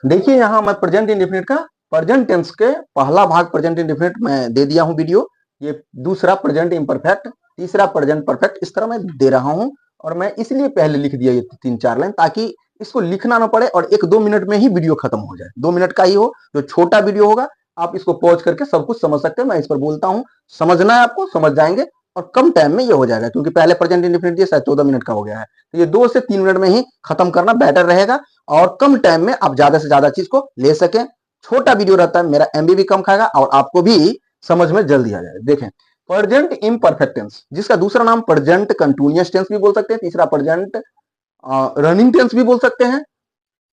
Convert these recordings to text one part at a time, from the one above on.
देखिए यहाँ मैं प्रेजेंट इंडेफिनिट का प्रेजेंट टेंस के पहला भाग प्रेजेंट इंडेफिनिट मैं दे दिया हूँ वीडियो, ये दूसरा प्रेजेंट इम्परफेक्ट, तीसरा प्रेजेंट परफेक्ट, इस तरह मैं दे रहा हूँ। और मैं इसलिए पहले लिख दिया ये 3-4 लाइन, ताकि इसको लिखना ना पड़े और 1-2 मिनट में ही वीडियो खत्म हो जाए। 2 मिनट का ही हो, जो छोटा वीडियो होगा आप इसको पॉज करके सब कुछ समझ सकते हैं। मैं इस पर बोलता हूँ, समझना है आपको, समझ जाएंगे और कम टाइम में ये हो जाएगा, क्योंकि पहले प्रेजेंट इंडेफिनिट ये शायद 14 मिनट का हो गया है, तो ये 2 से 3 मिनट में ही खत्म करना बेटर रहेगा और कम टाइम में आप ज्यादा से ज्यादा चीज को ले सकें। छोटा वीडियो रहता है, मेरा एमबी भी कम खाएगा और आपको भी समझ में जल्दी आ जाए। देखें, प्रेजेंट इम्परफेक्ट टेंस, जिसका दूसरा नाम प्रेजेंट कंटिन्यूअस टेंस भी बोल सकते हैं, तीसरा प्रेजेंट रनिंग टेंस भी बोल सकते हैं,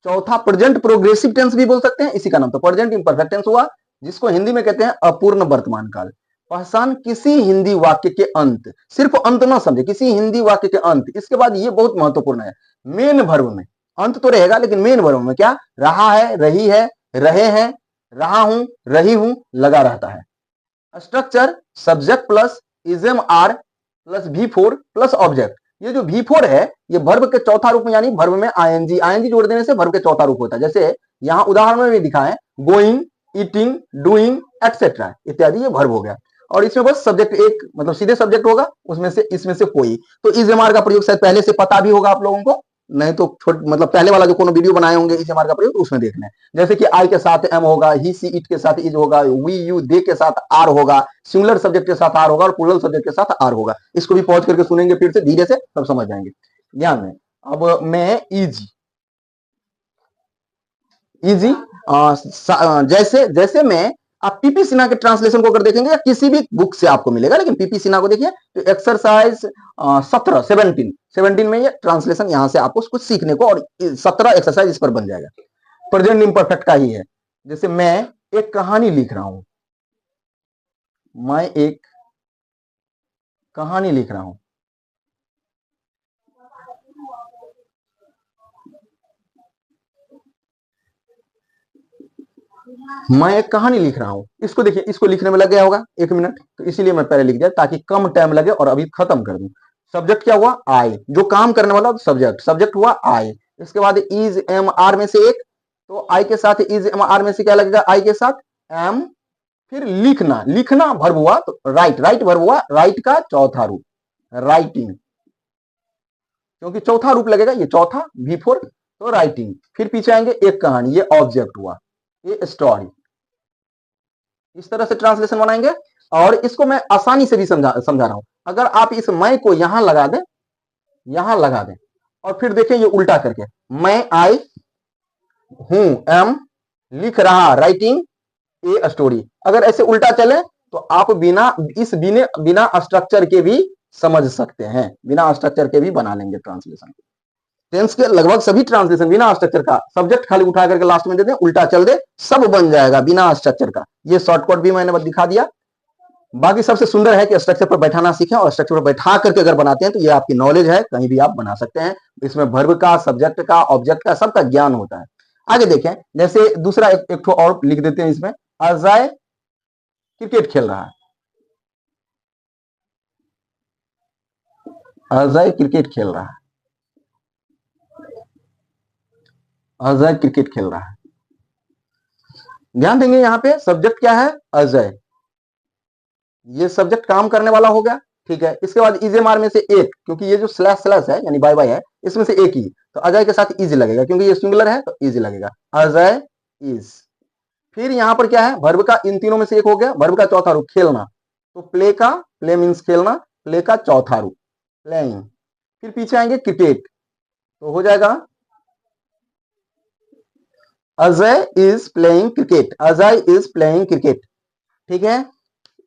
चौथा प्रेजेंट प्रोग्रेसिव टेंस भी बोल सकते हैं, इसी का नाम तो प्रेजेंट इम्परफेक्ट टेंस हुआ, जिसको हिंदी में कहते हैं अपूर्ण वर्तमान काल। पहचान किसी हिंदी वाक्य के अंत, सिर्फ अंत ना समझे, किसी हिंदी वाक्य के अंत, इसके बाद ये बहुत महत्वपूर्ण है, मेन वर्ब में अंत तो रहेगा लेकिन मेन वर्ब में क्या रहा है, रही है, रहे हैं, रहा हूं, रही हूं लगा रहता है। Structure subject plus is am are plus V4 plus object. ये जो V4 है ये वर्ब के चौथा रूप में, यानी वर्ब में आईएनजी जोड़ देने से वर्ब के चौथा रूप होता है। जैसे यहां उदाहरण में भी दिखा है, गोइंग, ईटिंग, डूइंग एक्सेट्रा इत्यादि, ये वर्ब हो गया। और इसमें बस सब्जेक्ट एक, मतलब सीधे सब्जेक्ट होगा, उसमें से इसमें से कोई। तो इजमार का प्रयोग शायद पहले से पता भी होगा आप लोगों को, नहीं तो मतलब पहले वाला जो कोनो वीडियो बनाए होंगे इजमार का प्रयोग, उसमें देखना है। जैसे कि आई के साथ एम होगा, ही सी इट के साथ इज होगा, वी यू दे के साथ आर होगा, सिंगुलर सब्जेक्ट के साथ आर होगा और प्लूरल सब्जेक्ट के साथ आर होगा। इसको भी पहुंच करके सुनेंगे फिर से धीरे से, सब समझ जाएंगे। ध्यान में, अब मैं इजी इजी जैसे जैसे मैं, आप पीपी सिन्हा के ट्रांसलेशन को अगर देखेंगे या किसी भी बुक से आपको मिलेगा, लेकिन पीपी सिन्हा को देखिए तो एक्सरसाइज 17 में ये ट्रांसलेशन, यहां से आपको कुछ सीखने को, और 17 एक्सरसाइज इस पर बन जाएगा। प्रेजेंट इम्परफेक्ट का ही है। जैसे मैं एक कहानी लिख रहा हूं, मैं एक कहानी लिख रहा हूं, मैं एक कहानी लिख रहा हूं। इसको देखिए, इसको लिखने में लग गया होगा 1 मिनट, तो इसीलिए मैं पहले लिख दिया ताकि कम टाइम लगे और अभी खत्म कर दूं। सब्जेक्ट क्या हुआ, आई, जो काम करने वाला सब्जेक्ट हुआ आई। इसके बाद इज एम आर में से एक, तो आई के साथ इज एम आर में से क्या लगेगा, आई के साथ एम। फिर लिखना वर्ब हुआ तो राइट वर्ब हुआ, राइट का चौथा रूप राइटिंग, क्योंकि चौथा रूप लगेगा, ये चौथा V4 तो राइटिंग। फिर पीछे आएंगे एक कहानी, ये ऑब्जेक्ट हुआ, ये स्टोरी। इस तरह से ट्रांसलेशन बनाएंगे और इसको मैं आसानी से भी समझा रहा हूं। अगर आप इस मैं को यहां लगा दें और फिर देखें ये उल्टा करके, मैं आई हूं, एम लिख रहा, राइटिंग ए स्टोरी। अगर ऐसे उल्टा चले तो आप बिना स्ट्रक्चर के भी समझ सकते हैं, बिना स्ट्रक्चर के भी बना लेंगे ट्रांसलेशन। टेंस के लगभग सभी ट्रांसलेशन बिना स्ट्रक्चर का, सब्जेक्ट खाली उठा करके लास्ट में दे दें, उल्टा चल दे, सब बन जाएगा बिना स्ट्रक्चर का। ये शॉर्टकट भी मैंने दिखा दिया। बाकी सबसे सुंदर है कि स्ट्रक्चर पर बैठाना सीखें, और स्ट्रक्चर पर बैठा करके अगर बनाते हैं तो ये आपकी नॉलेज है, कहीं भी आप बना सकते हैं। इसमें वर्ब का, सब्जेक्ट का, ऑब्जेक्ट का, सबका ज्ञान होता है। आगे देखें, जैसे दूसरा एक और लिख देते हैं इसमें, अजय क्रिकेट खेल रहा है, अजय क्रिकेट खेल रहा है, अजय क्रिकेट खेल रहा है। ध्यान देंगे यहां पे सब्जेक्ट क्या है, अजय, ये सब्जेक्ट काम करने वाला हो गया, ठीक है। इसके बाद इज एम आर में से एक, क्योंकि ये जो स्लैश स्लैश है यानी बाय बाय है, इसमें से एक ही, तो अजय के साथ इज लगेगा, क्योंकि ये सिंगुलर है तो इज लगेगा, अजय इज। फिर यहां पर क्या है, वर्ब का इन तीनों में से एक हो गया, वर्ब का चौथा रूप खेलना, तो प्ले मीन्स खेलना, प्ले का चौथा रूप प्लेइंग। फिर पीछे आएंगे क्रिकेट, तो हो जाएगा Ajay is playing cricket, Ajay is playing cricket, ठीक है।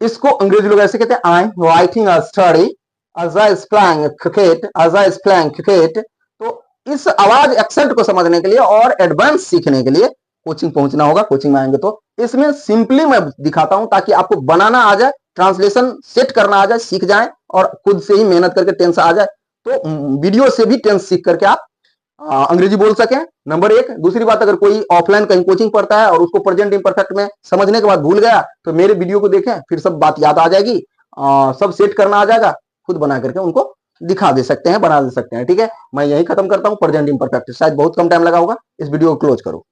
इसको अंग्रेजी लोग ऐसे कहते हैं, I am writing a study, Ajay is playing cricket, Ajay is playing cricket. तो इस आवाज एक्सेंट को समझने के लिए और एडवांस सीखने के लिए कोचिंग पहुंचना होगा। कोचिंग में आएंगे तो इसमें सिंपली मैं दिखाता हूं ताकि आपको बनाना आ जाए, ट्रांसलेशन सेट करना आ जाए, सीख जाए और खुद से ही मेहनत करके टेंस आ जाए। तो वीडियो से भी टेंस सीख करके आप अंग्रेजी बोल सके, नंबर एक। दूसरी बात, अगर कोई ऑफलाइन कहीं कोचिंग पढ़ता है और उसको प्रेजेंट इम्परफेक्ट में समझने के बाद भूल गया तो मेरे वीडियो को देखें, फिर सब बात याद आ जाएगी, सब सेट करना आ जाएगा, खुद बना करके उनको दिखा दे सकते हैं, बना दे सकते हैं, ठीक है। मैं यही खत्म करता हूं प्रेजेंट इम्परफेक्ट, शायद बहुत कम टाइम लगा होगा। इस वीडियो को क्लोज करो।